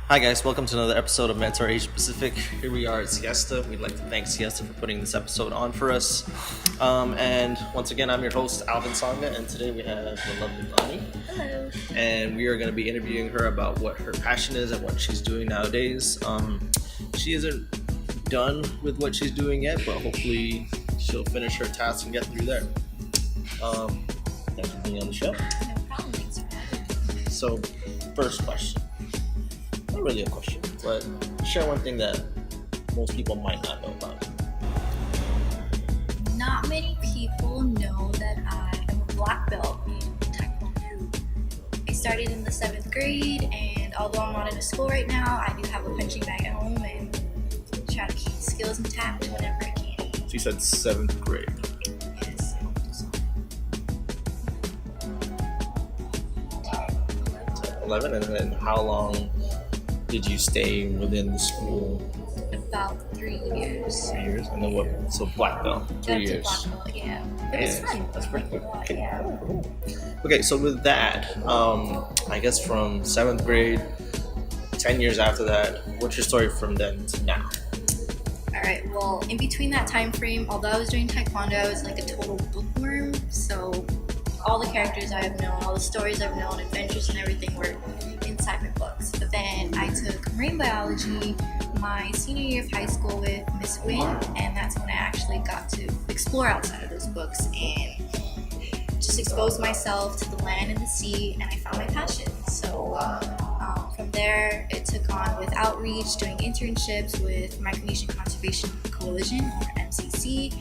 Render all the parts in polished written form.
Hi guys, welcome to another episode of Mentor Asia Pacific. Here we are at Siesta. We'd like to thank Siesta for putting this episode on for us. And once again, I'm your host, Alvin Sanga, and today we have the lovely Lani. Hello. And we are going to be interviewing her about what her passion is and what she's doing nowadays. She isn't done with what she's doing yet, but hopefully she'll finish her task and get through there. Thanks for being on the show. No problem. Thanks for having me. So, first question. Not really a question, but share one thing that most people might not know about you. Not many people know that I am a black belt in Taekwondo. I started in the 7th grade, and although I'm not in a school right now, I do have a punching bag at home and try to keep skills intact whenever I can. So you said 7th grade. Yes. 11, and then how long did you stay within the school? About 3 years. 3 years, and then what? So black belt, 3 years. Black belt, yeah. It was fun. That's pretty cool. Okay. Yeah. Okay, so with that, I guess from 7th grade, 10 years after that, what's your story from then to now? Alright, well, in between that time frame, although I was doing Taekwondo, I was like a total bookworm, so all the characters I have known, all the stories I've known, adventures and everything were inside my books. But then I took marine biology my senior year of high school with Miss Wynn, and that's when I actually got to explore outside of those books and just expose myself to the land and the sea, and I found my passion. So from there, it took on with outreach, doing internships with Micronesian Conservation Coalition, or MCC.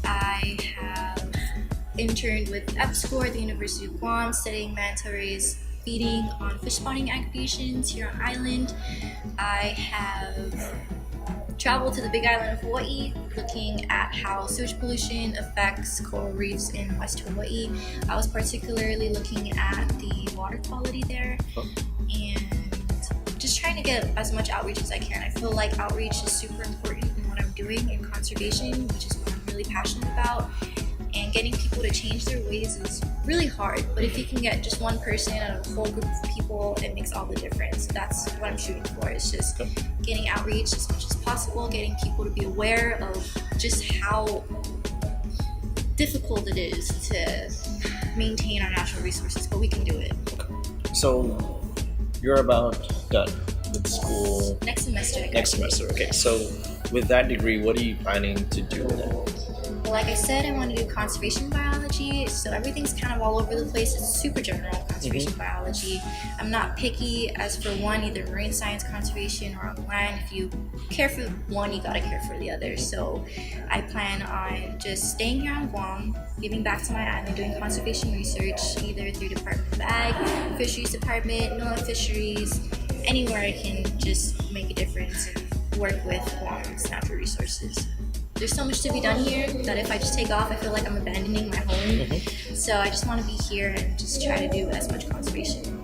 I have interned with EPSCO at the University of Guam, studying manta rays, feeding on fish spawning activations here on island. I have traveled to the big island of Hawaii, looking at how sewage pollution affects coral reefs in West Hawaii. I was particularly looking at the water quality there and just trying to get as much outreach as I can. I feel like outreach is super important in what I'm doing in conservation, which is what I'm really passionate about. And getting people to change their ways is really hard, but if you can get just one person out of a whole group of people, it makes all the difference. That's what I'm shooting for. It's just getting outreach as much as possible, getting people to be aware of just how difficult it is to maintain our natural resources, but we can do it. So you're about done with school Next semester. next semester. Okay, so with that degree, what are you planning to do with it? Like I said, I want to do conservation biology, so everything's kind of all over the place. It's super general, conservation biology. I'm not picky as for one, either marine science conservation or on land. If you care for one, you gotta care for the other. So I plan on just staying here on Guam, giving back to my island, doing conservation research, either through Department of Ag, Fisheries Department, NOAA Fisheries, anywhere I can just make a difference and work with Guam's natural resources. There's so much to be done here that if I just take off, I feel like I'm abandoning my home. So I just want to be here and just try to do as much conservation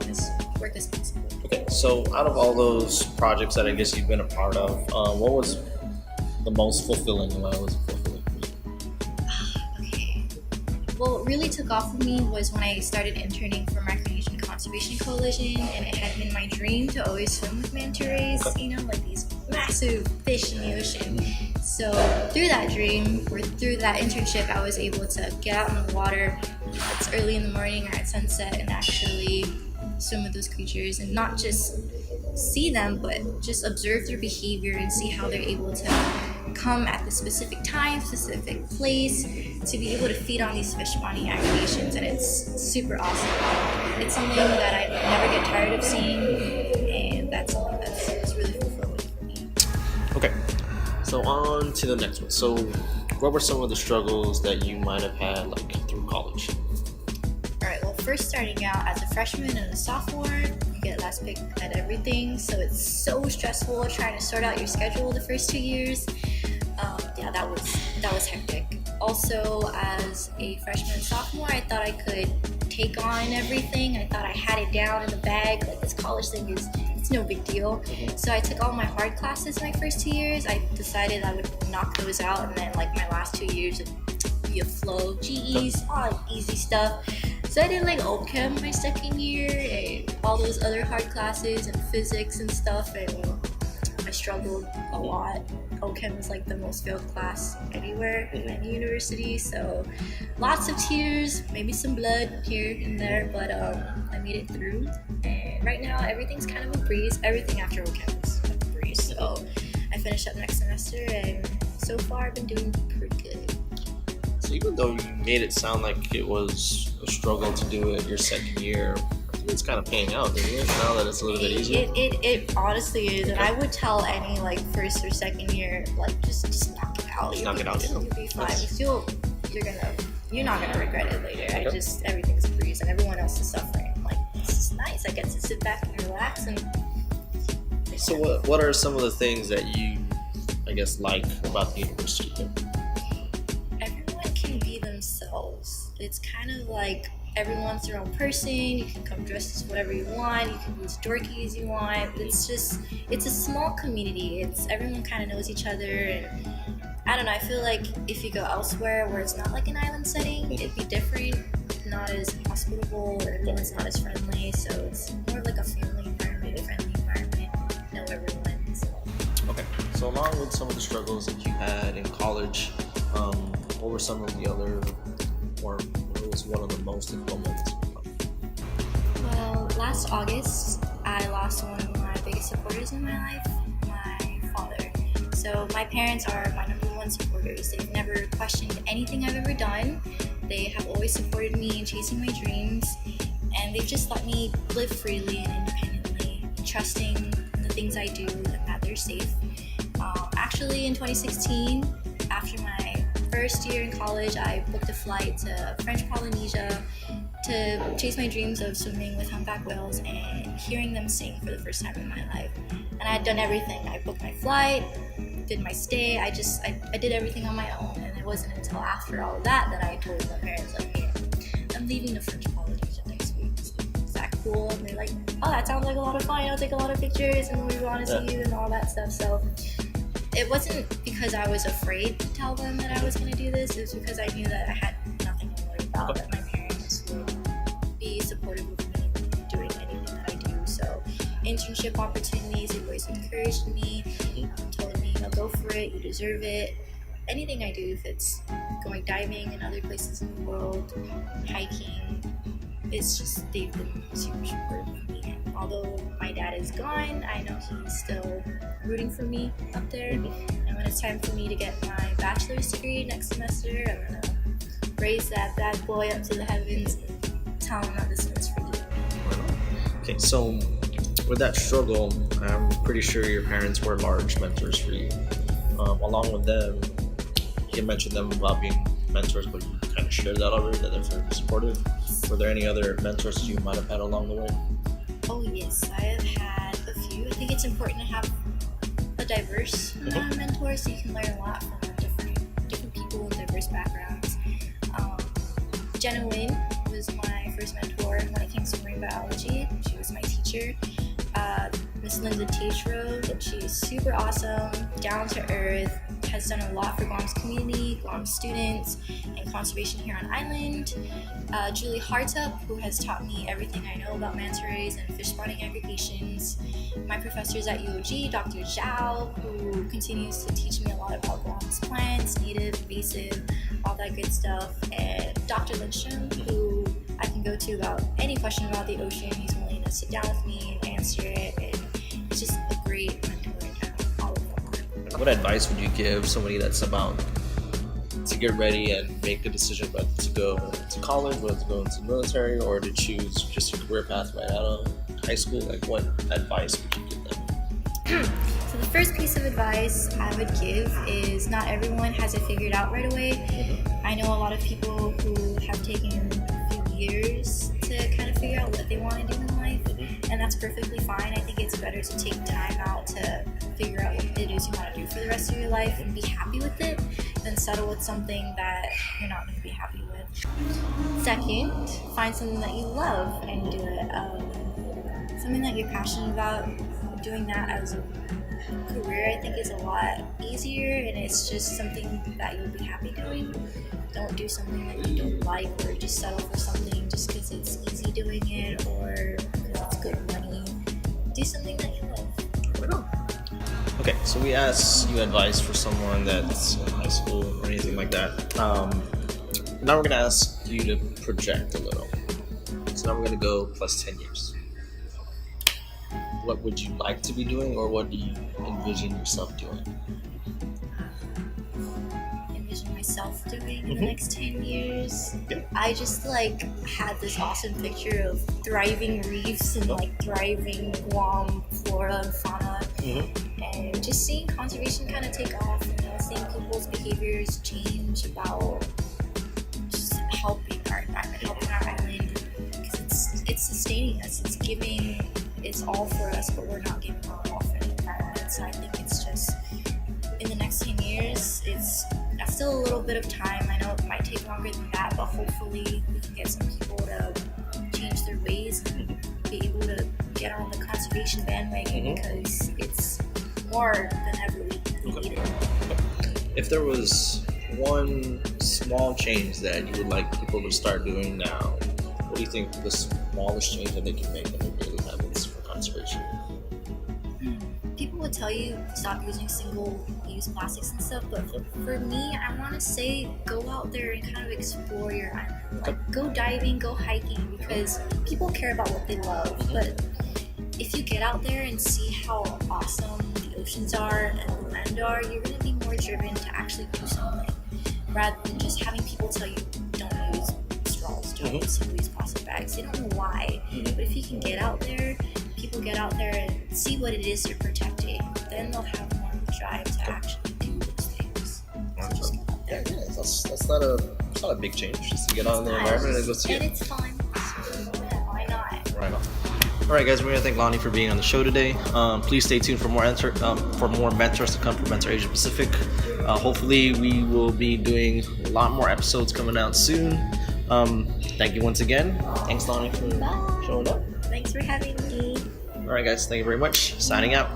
work as possible. Okay, so out of all those projects that I guess you've been a part of, what was the most fulfilling and why was it fulfilling for you? Okay. Well, what really took off for me was when I started interning for Micronesian Conservation Coalition, and it had been my dream to always swim with manta rays, like these massive fish in the ocean. So through that dream, or through that internship, I was able to get out in the water. It's early in the morning or at sunset and actually swim with those creatures and not just see them, but just observe their behavior and see how they're able to come at the specific time, specific place to be able to feed on these fish spawning activations, and it's super awesome. It's something that I never get tired of seeing, and that's something that's really fulfilling for me. Okay, so on to the next one. So what were some of the struggles that you might have had through college? Alright, well, first starting out as a freshman and a sophomore, you get last pick at everything, so it's so stressful trying to sort out your schedule the first 2 years. That was hectic. Also, as a freshman and sophomore, I thought I could take on everything. I thought I had it down in the bag. Like, this college thing it's no big deal. So I took all my hard classes my first 2 years. I decided I would knock those out, and then my last 2 years would be a flow. GEs, all easy stuff. So I did like OChem my second year and all those other hard classes and physics and stuff, and I struggled a lot. OChem is like the most failed class anywhere in any university, so lots of tears, maybe some blood here and there, but I made it through. And right now everything's kind of a breeze. Everything after OChem is a breeze. So I finished up next semester, and so far I've been doing pretty good. So even though you made it sound like it was a struggle to do it your second year, I think it's kind of paying out, isn't it? Now that it's a little bit easier. It honestly is, and I would tell any like first or second year, like just knock it out. Just knock it out. You'll be fine. You're not gonna regret it later. Everything's a breeze, and everyone else is suffering. Like, this is nice. I get to sit back and relax. And so what are some of the things that you, I guess, like about the university? Everyone can be themselves. It's kind of like everyone's their own person. You can come dressed as whatever you want. You can be as dorky as you want. It's a small community. Everyone kind of knows each other, and I don't know. I feel like if you go elsewhere where it's not like an island setting, it'd be different. Not as hospitable, or everyone's not as friendly. So it's more like a family environment, a friendly environment. Know everyone. So. Okay. So along with some of the struggles that you had in college, what were some of the other, or what was one of the most difficult moments? Well, last August, I lost one of my biggest supporters in my life, my father. So my parents are my number one supporters. They've never questioned anything I've ever done. They have always supported me in chasing my dreams, and they've just let me live freely and independently, trusting in the things I do and that they're safe. Actually, in 2016, after my first year in college, I booked a flight to French Polynesia to chase my dreams of swimming with humpback whales and hearing them sing for the first time in my life. And I had done everything. I booked my flight, did my stay. I did everything on my own. And it wasn't until after all of that I told my parents, like, hey, I'm leaving to French Polynesia next week. Is that cool? And they're like, oh, that sounds like a lot of fun. I'll take a lot of pictures and we want to see you and all that stuff. So it wasn't because I was afraid to tell them that I was going to do this. It was because I knew that I had nothing to worry about, that my parents would be supportive of me doing anything that I do. So internship opportunities, they've always encouraged me, told me, go for it, you deserve it. Anything I do, if it's going diving in other places in the world, hiking, it's just, they've been super supportive of me. And although my dad is gone, I know he's still rooting for me up there. And when it's time for me to get my bachelor's degree next semester, I'm gonna raise that bad boy up to the heavens and tell him that this one's for you. Okay, so with that struggle, I'm pretty sure your parents were large mentors for you. Along with them, you mentioned them about being mentors, but you kind of shared that already, that they're very supportive. Were there any other mentors you might have had along the way? Oh yes, I have had a few. I think it's important to have a diverse mentor, so you can learn a lot from different people with diverse backgrounds. Jenna Wynn was my first mentor when it came to marine biology. She was my teacher. Miss Linda Tatro, she's super awesome, down to earth, has done a lot for Guam's community, Guam students, and conservation here on island. Julie Hartup, who has taught me everything I know about manta rays and fish spawning aggregations. My professors at UOG, Dr. Zhao, who continues to teach me a lot about Guam's plants, native, invasive, all that good stuff. And Dr. Lindstrom, who I can go to about any question about the ocean. He's willing to sit down with me and answer it. And it's just a great mentor to have all of them. What advice would you give somebody that's about to get ready and make a decision whether to go to college, whether to go into the military, or to choose just a career path right out of high school? Like, what advice would you give them? So the first piece of advice I would give is not everyone has it figured out right away. I know a lot of people who have taken a few years to kind of figure out what they want to do in life, and that's perfectly fine. I think it's better to take time out to figure out what it is you want to do for the rest of your life and be happy with it, than settle with something that you're not going to be happy with. Second, find something that you love and do it. Something that you're passionate about, doing that as a career, I think, is a lot easier, and it's just something that you'll be happy doing. Don't do something that you don't like, or just settle for something just because it's easy doing it or because it's good money. Do something that you love. Right on. Okay, so we asked you advice for someone that's in high school or anything like that. Now we're gonna ask you to project a little. So now we're gonna go plus 10 years. What would you like to be doing, or what do you envision yourself doing? Envision myself doing in the next 10 years. Yep. I just had this awesome picture of thriving reefs and thriving Guam flora and fauna, and just seeing conservation kind of take off, seeing people's behaviors change about just helping our environment, helping our island, because it's sustaining us, it's all for us, but we're not giving all for the environment. So I think it's just, in the next 10 years, that's still a little bit of time. I know it might take longer than that, but hopefully we can get some people to change their ways and be able to get on the conservation bandwagon, because it's more than ever we need it. If there was one small change that you would like people to start doing now, what do you think the smallest change that they can make in their daily habits for conservation? People would tell you stop using single-use plastics and stuff, but for me, I want to say go out there and kind of explore your island. Go diving, go hiking, because people care about what they love. But if you get out there and see how awesome the oceans are and the land are, you're going to be more driven to actually do something, rather than just having people tell you don't use straws, don't use single-use plastic bags. They don't know why, but if you can get out there, people get out there and see what it is you're protecting, then they'll have more drive to actually do those things. So just get out there. Yeah, that's not a big change. Just to get out in the environment and go see it. And it's fun. So, yeah, why not? Right on. All right, guys, we're gonna thank Lani for being on the show today. Please stay tuned for more mentors to come from Mentor Asia Pacific. Hopefully, we will be doing a lot more episodes coming out soon. Thank you once again. Thanks, Lani, for showing up. Thanks for having me. All right, guys, thank you very much. Signing out.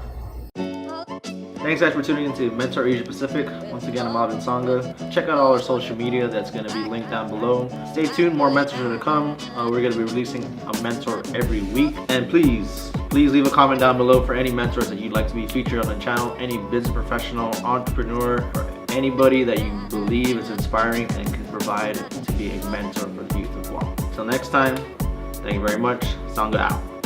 Thanks, guys, for tuning into Mentor Asia Pacific. Once again, I'm Alvin Sangha. Check out all our social media. That's going to be linked down below. Stay tuned. More mentors are to come. We're going to be releasing a mentor every week. And please leave a comment down below for any mentors that you'd like to be featured on the channel. Any business professional, entrepreneur, or anybody that you believe is inspiring and can provide to be a mentor for the youth of Guam. Until next time, thank you very much. Sangha out.